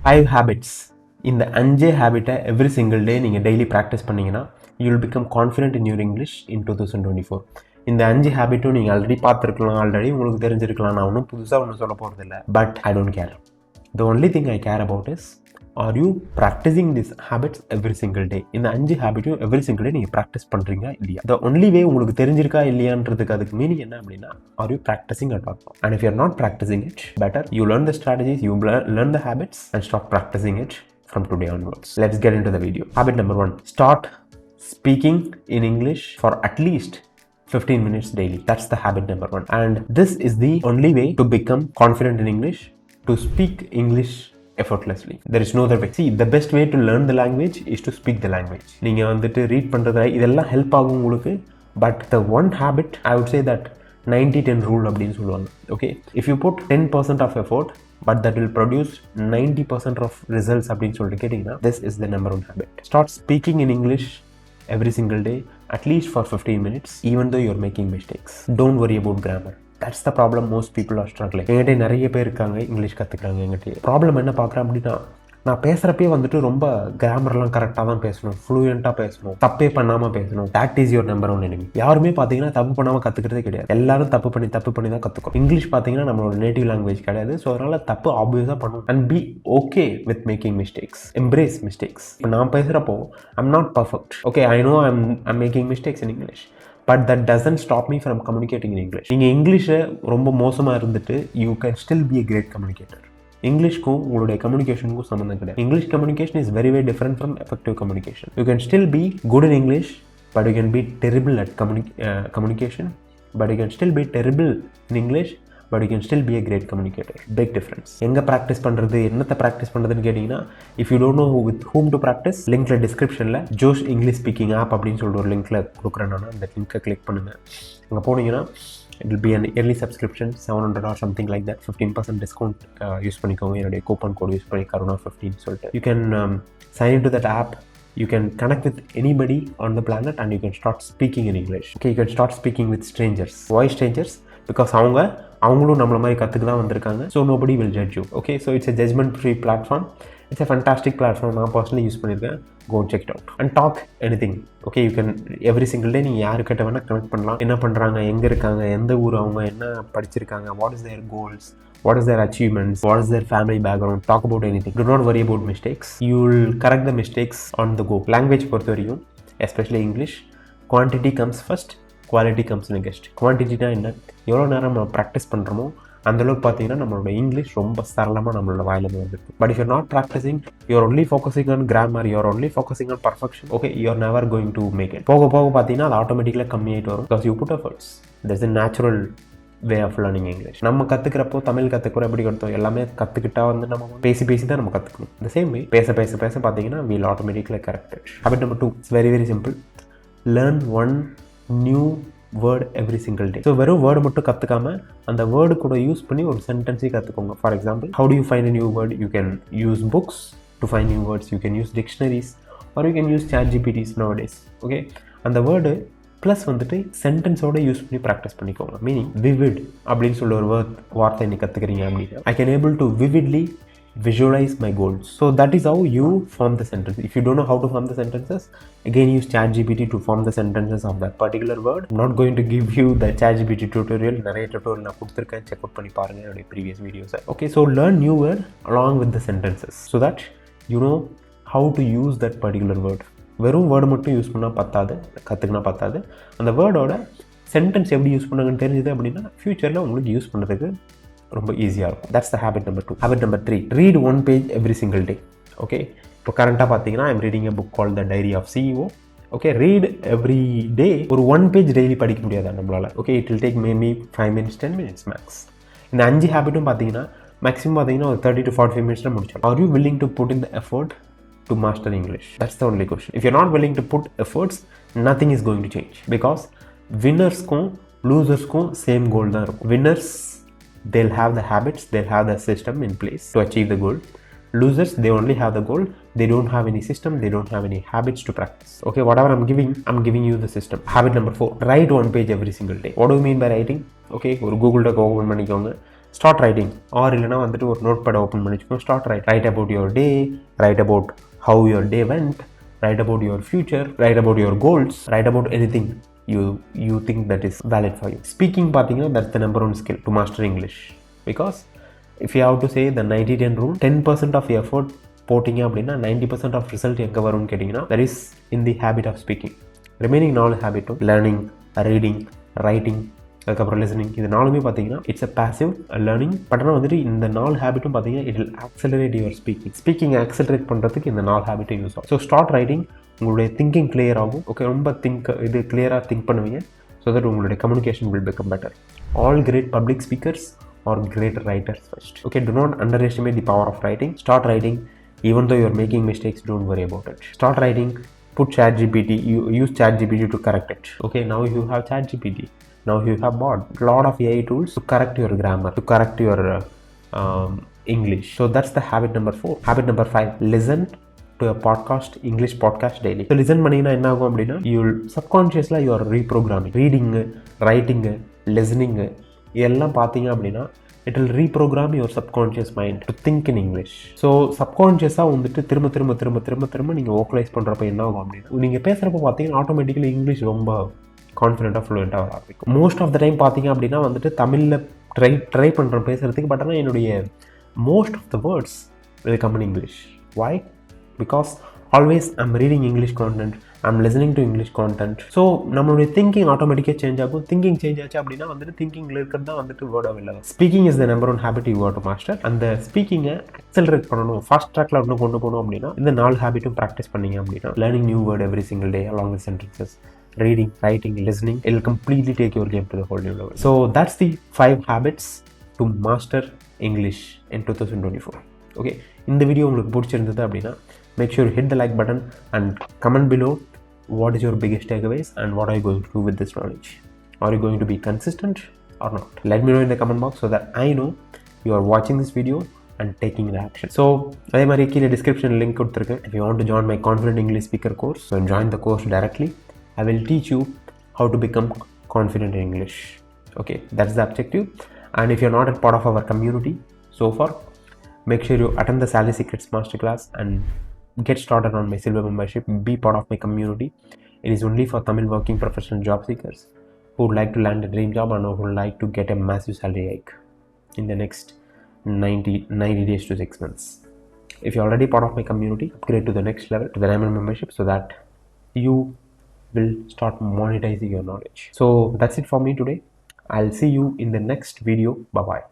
5 habits. இந்த 5 ஹேபிட்டை every single day நீங்கள் daily practice பண்ணிங்கன்னா you will become confident in your English இன் 2024. இந்த 5 ஹேபிட்டும் நீங்கள் ஆல்ரெடி பார்த்துருக்கலாம், ஆல்ரெடி உங்களுக்கு தெரிஞ்சிருக்கலாம். நான் ஒன்றும் புதுசாக ஒன்றும் சொல்ல போகிறதில்ல. But I don't care. The only thing I care about is, are you practising this habits every single டே? இந்த 5 ஹேபிட்டும் எவ்ரி சிங்கிள் டே நீங்கள் ப்ராக்டிஸ் பண்ணுறீங்க இல்லையா? த ஒன்லி வே உங்களுக்கு தெரிஞ்சிருக்கா இல்லையான்றதுக்கு அதுக்கு மீனிங் என்ன அப்படின்னா, are you practising at all? And if you are not practising it, better you learn the strategies, you learn the habits and start practising it from today onwards. Let's get into the video. Habit number 1. Start speaking in English for at least 15 minutes daily. That's the habit number 1. And this is the only way to become confident in English, to speak English effortlessly. There is no other way. See, the best way to learn the language is to speak the language. நீங்க வந்துட்டு read பண்றது இதெல்லாம் help ஆகும் உங்களுக்கு. But the one habit, I would say that 90-10 rule அப்படின்னு சொல்லுவாங்க. Okay, if you put 10% of effort but that will produce 90% of results அப்படின்னு சொல்லிட்டு கேட்டிங்கன்னா, this is the number 1 habit. Start speaking in English every single day, at least for 15 minutes, even though you're making mistakes. Don't worry about grammar. That's the problem most people are struggling. என்கிட்ட நிறைய பேர் இருக்காங்க English கற்றுக்குறாங்க. என்கிட்ட problem என்ன பார்க்குறேன் அப்படின்னா, நான் பேசுகிறப்பே வந்துட்டு ரொம்ப கிராமர்லாம் கரெக்டாக தான் பேசணும், ஃப்ளூயண்ட்டாக பேசணும், தப்பே பண்ணாமல் பேசணும். That is your number 1 enemy. யாருமே பார்த்தீங்கன்னா தப்பு பண்ணாமல் கற்றுக்கிறதே கிடையாது. எல்லாரும் தப்பு பண்ணி தான் கற்றுக்கணும். இங்கிலீஷ் பார்த்தீங்கன்னா நம்மளோட நேட்டிவ் லாங்குவேஜ் கிடையாது. ஸோ அதனால் தப்பு ஆப்வியஸாக பண்ணணும். And be okay with making mistakes. Embrace mistakes. இப்போ நான் பேசுகிறப்போ I'm not perfect. Okay, I know I'm making mistakes in English, but that doesn't stop me from communicating in English. நீங்கள் இங்கிலீஷை ரொம்ப மோசமாக இருந்துட்டு you can still be a great communicator. இங்கிலீஷ்க்கும் உங்களுடைய கம்யூனிகேஷனுக்கும் சம்மந்தம் கிடையாது. English communication is very different from effective communication. You can still be good in English, but you can be terrible at communication. But you can still be terrible in English, but you can still be a great communicator. Big difference. எங்கே practice பண்ணுறது, என்னத்தை practice பண்ணுறதுன்னு கேட்டிங்கன்னா, if you don't know with whom to practice, லிங்க்கில் டிஸ்கிரிப்ஷனில் ஜோஷ் English speaking app அப்படின்னு சொல்லிட்டு ஒரு லிங்க்கில் கொடுக்குறேன். நான் அந்த லிங்க்கை கிளிக் பண்ணுங்கள். அங்கே போனீங்கன்னா it will be an early subscription, 700 or something like that. 15% discount use பண்ணிக்கோங்க. என்னுடைய கூப்பன் கோட் யூஸ் பண்ணி karuna15 சொல்லிட்டு you can sign into that app. You can connect with anybody on the planet and you can start speaking in English. Okay, you can start speaking with strangers. Why strangers? Because அவங்களும் நம்மள மாதிரி கற்றுக்கு தான் வந்திருக்காங்க. So nobody will judge you. Okay, so it's a judgment free platform. It's a fantastic platform. நான் personally use பண்ணியிருக்கேன். Go check it out and talk anything. Okay, you can every single day நீங்கள் யாருக்கிட்ட வேணால் connect பண்ணலாம். என்ன பண்ணுறாங்க, எங்கே இருக்காங்க, எந்த ஊர், அவங்க என்ன படிச்சிருக்காங்க, what is their goals, what is their achievements, what is their family background. Talk about anything. Do not worry about mistakes. You will correct the mistakes on the go. Language பொறுத்த வரைக்கும், especially English, quantity comes first, quality comes next. குவான்டிட்டினா என்ன, எவ்வளோ நேரம் நம்ம practice பண்ணுறோமோ அந்தளவுக்கு பார்த்தீங்கன்னா நம்மளோட இங்கிலீஷ் ரொம்ப சரளமாக நம்மளோட வாயிலேருந்து வந்துருக்கு. But if you're not practising, you are only focusing on grammar, you are only focusing on perfection, okay, you are never going to make it. போக போக பார்த்தீங்கன்னா அது ஆட்டோமேட்டிக்கலாக கம்மியாகிட்டு வரும். Because you put efforts. That's a natural way of learning English. நம்ம கற்றுக்கிறப்போ, தமிழ் கற்றுக்கிறோம் எப்படி கற்றுத்தோம், எல்லாமே கற்றுக்கிட்டா வந்து நம்ம பேசி தான் நம்ம கற்றுக்கணும். இந்த சேம் வே பேச பார்த்தீங்கன்னா we'll automatically corrected. Habit number 2, it's very simple. Learn one new word every single day. So வெறும் வேர்டு மட்டும் கற்றுக்காம அந்த வேர்டு கூட யூஸ் பண்ணி ஒரு சென்டென்ஸே கற்றுக்கோங்க. For example, how to you find a new word? You can use books to find new words, you can use dictionaries, are you can use ChatGPTs nowadays. Okay, அந்த word plus வந்துட்டு சென்டென்ஸோட use பண்ணி practice பண்ணிக்கோங்க. Meaning vivid அப்படின்னு சொல்ல ஒரு வார்த்தை இன்னைக்கு கற்றுக்கிறீங்க அப்படின்னா, I can able to விவிட்லி visualize my goals. So that is how you form the sentence. If you don't know how to form the sentences, again use ChatGPT to form the sentences of that particular word. I'm not going to give you the ChatGPT tutorial. நிறைய tutorial நான் கொடுத்துருக்கேன், check out பண்ணி பாருங்கள் என்னுடைய previous videos. Okay, so learn new word along with the sentences so that you know how to use that particular word. வெறும் word மட்டும் use பண்ணால் பத்தாது, கற்றுக்கினா பத்தாது. அந்த வேர்டோட சென்டென்ஸ் எப்படி யூஸ் பண்ணாங்கன்னு தெரிஞ்சுது அப்படின்னா ஃப்யூச்சரில் உங்களுக்கு யூஸ் பண்ணுறதுக்கு ரொம்ப ஈஸியாக இருக்கும். That's the habit number 2. Habit number 3, read 1 page every single day. Okay, இப்போ கரண்ட்டாக பார்த்தீங்கன்னா I'm reading a book called The Diary of CEO. Okay, read every day. ஒரு 1 page டெய்லி படிக்க முடியாது நம்மளால். Okay, it will take maybe 5 minutes 10 minutes max. இந்த 5 ஹேபிட்டும் பார்த்தீங்கன்னா maximum பார்த்தீங்கன்னா ஒரு 30 to 45 minutes முடிச்சோம். Are you willing to put in the effort to master English? That's the only question. If you're not willing to put efforts, nothing is going to change. Because winnersக்கும் losersக்கும் same goal தான் இருக்கும். Winners, they'll have the habits, they'll have the system in place to achieve the goal. Losers, they only have the goal, they don't have any system, they don't have any habits to practice. Okay, whatever I'm giving you the system. Habit number 4, write 1 page every single day. What do you mean by writing? Okay, ஒரு Google talk open பண்ணிக்கோங்க. Start writing R இல்லைனா வந்துட்டு ஒரு note pad open பண்ணி வச்சுக்கோங்க. Start right about your day, right about how your day went, right about your future, right about your goals, right about anything you think that is valid for you. Speaking பார்த்தீங்கன்னா that's the number one skill to master English, because if you have to say the 90-10 rule, 10% of effort போட்டிங்க அப்படின்னா 90% of result எங்கே வரும்னு கேட்டிங்கன்னா that is in the habit of speaking. Remaining 4 ஹேபிட்டும் learning, reading, writing, அதுக்கப்புறம் listening, இது 4மே பார்த்தீங்கன்னா it's a passive learning. But ஆனால் வந்துட்டு இந்த 4 ஹேபிட்டும் பார்த்தீங்கன்னா it will accelerate your speaking accelerate பண்ணுறதுக்கு இந்த 4 ஹேபிட்டும் யூஸ் ஆகும். ஸோ ஸ்டார்ட் ரைட்டிங், உங்களுடைய திங்கிங் கிளியர் ஆகும். ஓகே, ரொம்ப இது கிளியராக திங்க் பண்ணுவீங்க. ஸோ தட் உங்களுடைய communication will become better. All great public speakers are great writers first. Okay, do not underestimate the power of writing. Start writing even though you are making mistakes, don't worry about it. Start writing, put ChatGPT, you use ChatGPT to correct it. Okay, now you have ChatGPT, now you have bought a lot of AI tools to correct your grammar, to correct your English. So that's the habit number 4. Habit number 5, listen to a podcast, English podcast daily. So listen பண்ணிங்கன்னா என்ன ஆகும் அப்படின்னா you'll subconsciously you are reprogramming. Reading, writing, listening இதெல்லாம் பார்த்தீங்க அப்படின்னா it will reprogram your subconscious mind to think in English. So சப்கான்ஷியஸாக வந்துட்டு திரும்ப நீங்கள் வோக்கலைஸ் பண்ணுறப்ப என்ன ஆகும் அப்படின்னா நீங்கள் பேசுகிறப்ப பார்த்தீங்கன்னா ஆட்டோமேட்டிக்கலி இங்கிலீஷ் ரொம்ப கான்ஃபிடென்ட்டாக ஃப்ளூயண்ட்டாக வர ஆரம்பிக்கும். மோஸ்ட் ஆஃப் த டைம் பார்த்தீங்க அப்படின்னா வந்துட்டு தமிழில் ட்ரை பண்ணுறேன் பேசுகிறதுக்கு, பட் ஆனால் என்னுடைய most of the words will come in English. Why? Because always I'm reading English content, I'm listening to English content. So நம்மளுடைய திங்கிங் ஆட்டோமேட்டிக்காக சேஞ்ச் ஆகும். திங்கிங் சேஞ்ச் ஆச்சு அப்படின்னா வந்துட்டு திங்கிங்கில் இருக்கிறது தான் வந்துட்டு வேர்டாக வெளில. Speaking is the number one habit you what to master. அந்த ஸ்பீக்கிங்கை அக்சலரேட் பண்ணணும், ஃபாஸ்ட் ட்ராக்ல இன்னும் கொண்டு போகணும் அப்படின்னா இந்த 4 ஹேபிட்டும் ப்ராக்டிஸ் பண்ணீங்க அப்படின்னா learning new word every single day along with sentences, reading, writing, listening, it will completely take your game to the whole new level. So that's the 5 habits to master English in 2024. Okay, இந்த video உங்களுக்கு பிடிச்சிருந்தது அப்படின்னா make sure you hit the like button and comment below what is your biggest takeaways and what are you going to do with this knowledge. Are you going to be consistent or not? Let me know in the comment box so that I know you are watching this video and taking the action. So அதே மாதிரி கீழே description link கொடுத்துருக்கேன். If you want to join my Confident English Speaker course, so join the course directly. I will teach you how to become confident in English. Okay, that's the objective. And if you're not a part of our community so far, make sure you attend the Salary Secrets Masterclass and get started on my silver membership. Be part of my community. It is only for Tamil working professional job seekers who would like to land a dream job and who would like to get a massive salary hike in the next 90 days to 6 months. If you're already part of my community, upgrade to the next level, to the diamond membership, so that you will start monetizing your knowledge. So that's it for me today. I'll see you in the next video. Bye bye.